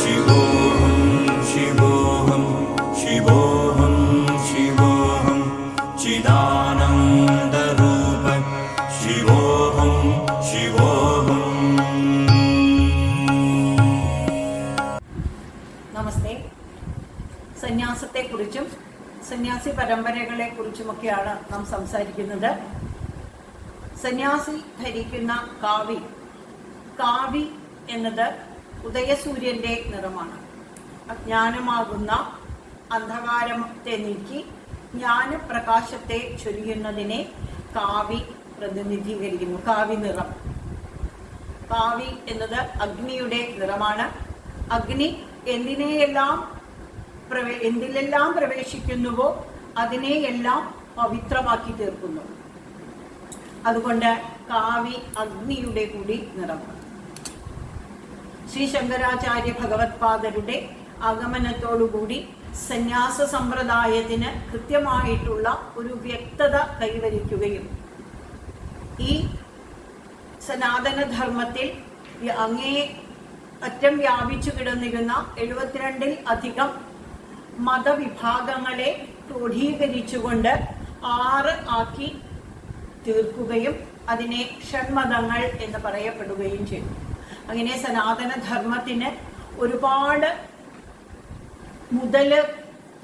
शिवोऽहं शिवोऽहं शिवोऽहं शिवोऽहं चिदानन्दरूप शिवोऽहं शिवोऽहं. നമസ്തേ. സന്യാസത്തെക്കുറിച്ചും സന്യാസി പരമ്പരകളെക്കുറിച്ചുമൊക്കെയാണ് നാം സംസാരിക്കുന്നത്. സന്യാസി ധരിക്കുന്ന കാവി എന്നത് ഉദയസൂര്യന്റെ നിറമാണ്. അജ്ഞാനമാകുന്ന അന്ധകാരത്തെ നീക്കി ജ്ഞാനപ്രകാശത്തെ ചൊരിയുന്നതിനെ കാവി പ്രതിനിധീകരിക്കുന്നു. കാവി നിറം. കാവി എന്നത് അഗ്നിയുടെ നിറമാണ്. അഗ്നി എന്തിലെല്ലാം പ്രവേശിക്കുന്നുവോ അതിനെയെല്ലാം പവിത്രമാക്കി തീർക്കുന്നു. അതുകൊണ്ട് കാവി അഗ്നിയുടെ കൂടി നിറമാണ്. ശ്രീ ശങ്കരാചാര്യ ഭഗവത്പാദരുടെ ആഗമനത്തോടുകൂടി സന്യാസ സമ്പ്രദായത്തിന് കൃത്യമായിട്ടുള്ള ഒരു വ്യക്തത കൈവരിക്കുകയും ഈ സനാതനധർമ്മത്തിൽ അങ്ങേ അറ്റം വ്യാപിച്ചു കിടന്നിരുന്ന 72-ൽ അധികം മതവിഭാഗങ്ങളെ ക്രോഡീകരിച്ചുകൊണ്ട് 6 ആക്കി തീർക്കുകയും അതിനെ ഷൺമതങ്ങൾ എന്ന് പറയപ്പെടുകയും ചെയ്തു. അങ്ങനെ സനാതനധർമ്മത്തിന് ഒരുപാട്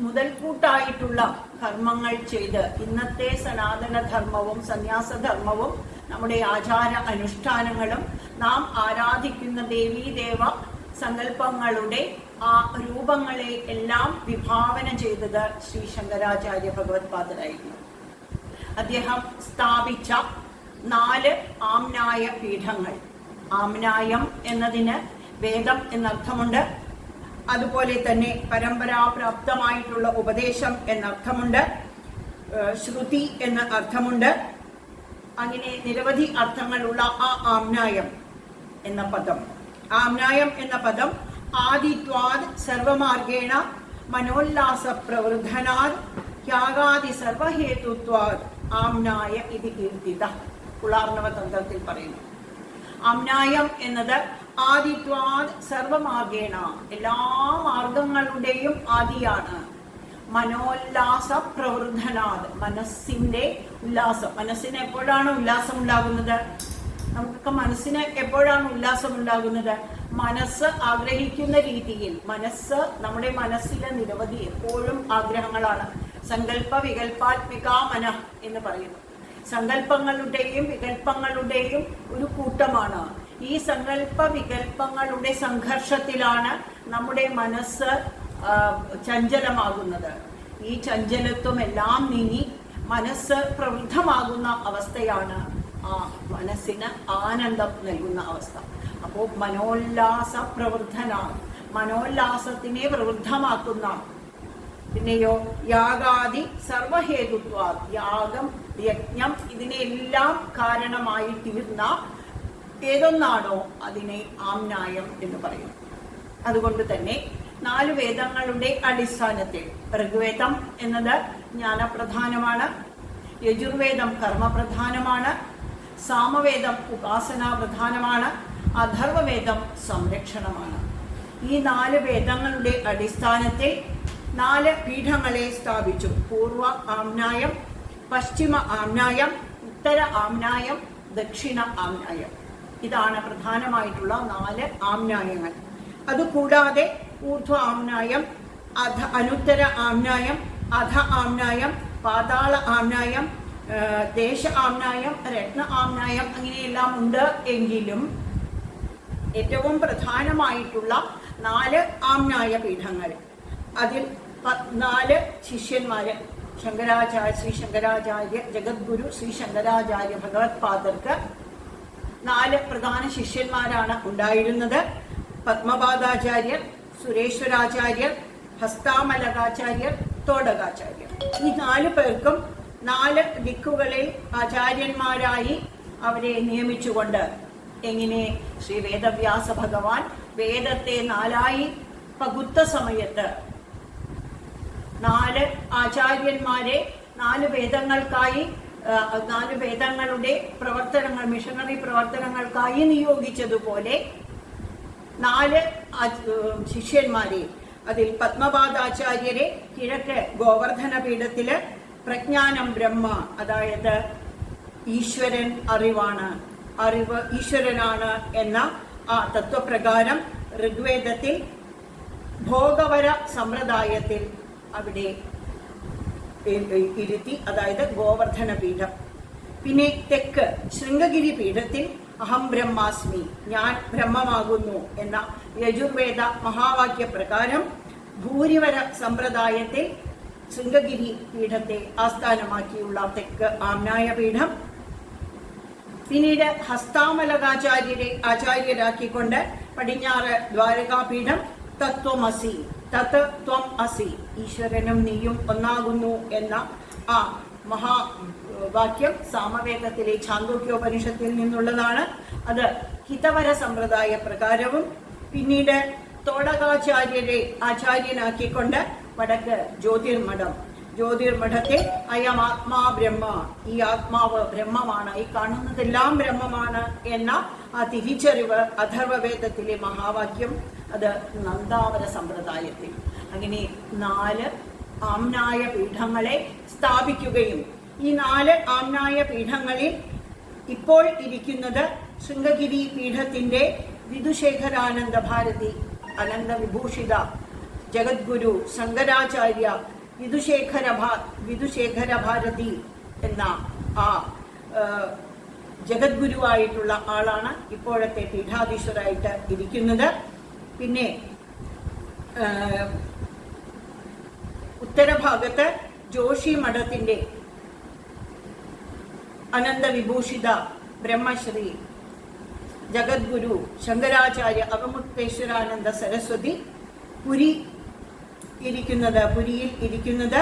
മുതൽക്കൂട്ടായിട്ടുള്ള കർമ്മങ്ങൾ ചെയ്ത് ഇന്നത്തെ സനാതനധർമ്മവും സന്യാസധർമ്മവും നമ്മുടെ ആചാര അനുഷ്ഠാനങ്ങളും നാം ആരാധിക്കുന്ന ദേവീദേവ സങ്കല്പങ്ങളുടെ ആ രൂപങ്ങളെ എല്ലാം വിഭാവന ചെയ്തത് ശ്രീ ശങ്കരാചാര്യ ഭഗവത്പാദരായിരുന്നു. അദ്ദേഹം സ്ഥാപിച്ച 4 ആമ്നായ പീഠങ്ങൾ. ആമ്നായം എന്നതിന് വേദം എന്നർത്ഥമുണ്ട്. അതുപോലെ തന്നെ പരമ്പരാപ്രാപ്തമായിട്ടുള്ള ഉപദേശം എന്നർത്ഥമുണ്ട്. ശ്രുതി എന്ന അർത്ഥമുണ്ട്. അങ്ങനെ നിരവധി അർത്ഥങ്ങളുള്ള ആ ആമ്നായം എന്ന പദം. ആമ്നായം എന്ന പദം ആദിത്വാദ് സർവമാർഗേണ മനോല്ലാസ പ്രവൃദ്ധനാദ് ത്യാഗാദി സർവഹേതുത്വാദ് ആമ്നായ ഇത് കീർത്തിത. കുളാർണവ തന്ത്രത്തിൽ പറയുന്നു. ആമ്നായം എന്നത് ആദിത്വാദ് സർവമാർഗേണ, എല്ലാ മാർഗങ്ങളുടെയും ആദിയാണ്. മനോല്ലാസ പ്രവൃദ്ധനാദ്, മനസ്സിന്റെ ഉല്ലാസം. മനസ്സിന് എപ്പോഴാണ് ഉല്ലാസം ഉണ്ടാകുന്നത്? നമുക്കൊക്കെ മനസ്സിന് എപ്പോഴാണ് ഉല്ലാസം ഉണ്ടാകുന്നത്? മനസ്സ് ആഗ്രഹിക്കുന്ന രീതിയിൽ. നമ്മുടെ മനസ്സിലെ നിരവധി എപ്പോഴും ആഗ്രഹങ്ങളാണ്. സങ്കല്പ വികല്പാത്മിക മനഃ എന്ന് പറയുന്നു. സങ്കല്പങ്ങളുടെയും വികല്പങ്ങളുടെയും ഒരു കൂട്ടമാണ്. ഈ സങ്കല്പ വികല്പങ്ങളുടെ സംഘർഷത്തിലാണ് നമ്മുടെ മനസ്സ് ചഞ്ചലമാകുന്നത്. ഈ ചഞ്ചലത്വം എല്ലാം നീങ്ങി മനസ്സ് പ്രവൃദ്ധമാകുന്ന അവസ്ഥയാണ് ആ മനസ്സിന് ആനന്ദം നൽകുന്ന അവസ്ഥ. അപ്പോൾ മനോല്ലാസ പ്രവൃദ്ധനാണ്, മനോല്ലാസത്തിനെ പ്രവൃദ്ധമാക്കുന്ന. പിന്നെയോ യാഗാദി സർവഹേതുത്വ, യാഗം യജ്ഞം ഇതിനെല്ലാം കാരണമായി തീർന്ന ഏതൊന്നാണോ അതിനെ ആമ്നായം എന്ന് പറയും. അതുകൊണ്ട് തന്നെ 4 വേദങ്ങളുടെ അടിസ്ഥാനത്തിൽ ഋഗ്വേദം എന്നത് ജ്ഞാനപ്രധാനമാണ്, യജുർവേദം കർമ്മപ്രധാനമാണ്, സാമവേദം ഉപാസനാ പ്രധാനമാണ്, അഥർവവേദം സംരക്ഷണമാണ്. ഈ 4 വേദങ്ങളുടെ അടിസ്ഥാനത്തിൽ 4 പീഠങ്ങളെ സ്ഥാപിച്ചു. പൂർവ ആമ്നായം, പശ്ചിമ ആമ്നായം, ഉത്തര ആമ്നായം, ദക്ഷിണ ആമ്നായം. ഇതാണ് പ്രധാനമായിട്ടുള്ള 4 ആമ്നായങ്ങൾ. അതുകൂടാതെ ഊർധ്വ ആമ്നായം, അനുത്തര ആമ്നായം, അധ ആമ്നായം, പാതാള ആമ്നായം, ദേശ ആമ്നായം, രത്ന ആമ്നായം അങ്ങനെയെല്ലാം ഉണ്ട്. എങ്കിലും ഏറ്റവും പ്രധാനമായിട്ടുള്ള 4 ആമ്നായ പീഠങ്ങൾ, അതിൽ 4 ശിഷ്യന്മാര് ശ്രീ ശങ്കരാചാര്യ ജഗദ്ഗുരു ശ്രീ ശങ്കരാചാര്യ ഭഗവത്പാദർക്ക് 4 പ്രധാന ശിഷ്യന്മാരാണ് ഉണ്ടായിരുന്നത്. പത്മപാദാചാര്യർ, സുരേശ്വരാചാര്യർ, ഹസ്താമലകാചാര്യർ, തോടകാചാര്യർ. ഈ 4 പേർക്കും 4 ദിക്കുകളിൽ ആചാര്യന്മാരായി അവരെ നിയമിച്ചുകൊണ്ട് എങ്ങനെ ശ്രീ വേദവ്യാസ ഭഗവാൻ വേദത്തെ 4ആയി പകുത്ത സമയത്ത് 4 ആചാര്യന്മാരെ 4 വേദങ്ങൾക്കായി 4 വേദങ്ങളുടെ പ്രവർത്തനങ്ങൾ, മിഷണറി പ്രവർത്തനങ്ങൾക്കായി നിയോഗിച്ചതുപോലെ 4 ശിഷ്യന്മാരെ, അതിൽ പത്മപാദാചാര്യരെ കിഴക്ക് ഗോവർദ്ധന പീഠത്തില് പ്രജ്ഞാനം ബ്രഹ്മ, അതായത് ഈശ്വരൻ അറിവാണ്, അറിവ് ഈശ്വരനാണ് എന്ന ആ തത്വപ്രകാരം ഋഗ്വേദത്തിൽ ഭോഗവര സമ്പ്രദായത്തിൽ അവിടെ ഇരുത്തി, അതായത് ഗോവർദ്ധന പീഠം. പിന്നെ തെക്ക് ശൃംഗഗിരി പീഠത്തിൽ അഹം ബ്രഹ്മാസ്മി, ഞാൻ ബ്രഹ്മമാകുന്നു എന്ന യജുർവേദ മഹാവാക്യ പ്രകാരം ഭൂരിവര സമ്പ്രദായത്തിൽ ശൃംഗഗിരി പീഠത്തെ ആസ്ഥാനമാക്കിയുള്ള തെക്ക് ആമ്നായ പീഠം. പിന്നീട് ഹസ്താമലകാചാര്യരെ ആചാര്യരാക്കിക്കൊണ്ട് പടിഞ്ഞാറ് ദ്വാരകാപീഠം തത്വമസി, തത് ത്വം അസി, ഈശ്വരനും നീയും ഒന്നാകുന്നു എന്ന ആ മഹാവാക്യം സാമവേദത്തിലെ ഛാന്തോക്യോപനിഷത്തിൽ നിന്നുള്ളതാണ്. അത് ഹിതവര സമ്പ്രദായ പ്രകാരവും. പിന്നീട് തോടകാചാര്യരെ ആചാര്യനാക്കിക്കൊണ്ട് വടക്ക് ജ്യോതിർമഠം, ജ്യോതിർമഠത്തെ അയം ആത്മാ ബ്രഹ്മ, ഈ ആത്മാവ് ബ്രഹ്മമാണ്, ഈ കാണുന്നതെല്ലാം ബ്രഹ്മമാണ് എന്ന ആ തിരിച്ചറിവ് അഥർവവേദത്തിലെ മഹാവാക്യം, അത് നന്ദാവര സമ്പ്രദായത്തിൽ. അങ്ങനെ 4 ആമ്നായ പീഠങ്ങളെ സ്ഥാപിക്കുകയും ഈ 4 ആമ്നായ പീഠങ്ങളിൽ ഇപ്പോൾ ഇരിക്കുന്നത് ശൃംഗഗിരി പീഠത്തിന്റെ വിധുശേഖരാനന്ദ ഭാരതി അനന്ത വിഭൂഷിത ജഗദ്ഗുരു ശങ്കരാചാര്യ വിധുശേഖര ഭാരതി എന്ന ആ ജഗദ്ഗുരുവായിട്ടുള്ള ആളാണ് ഇപ്പോഴത്തെ പീഠാധീശ്വരായിട്ട് ഇരിക്കുന്നത്. പിന്നെ ഉത്തരഭാഗത്ത് ജോഷി മഠത്തിന്റെ അനന്തവിഭൂഷിത ബ്രഹ്മശ്രീ ജഗദ്ഗുരു ശങ്കരാചാര്യ അവമുക്തേശ്വരാനന്ദ സരസ്വതി, പുരിയിൽ ഇരിക്കുന്നത്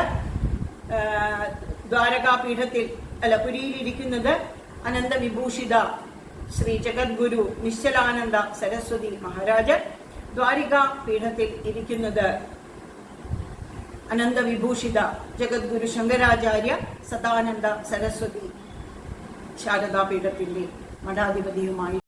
ദ്വാരകാപീഠത്തിൽ പുരിയിൽ ഇരിക്കുന്നത് അനന്തവിഭൂഷിത ശ്രീ ജഗദ്ഗുരു നിശ്ചലാനന്ദ സരസ്വതി മഹാരാജ്, ദ്വാരികാ പീഠത്തിൽ ഇരിക്കുന്നത് അനന്തവിഭൂഷിത ജഗദ്ഗുരു ശങ്കരാചാര്യ സദാനന്ദ സരസ്വതി ശാരദാപീഠത്തിന്റെ മഠാധിപതിയുമായി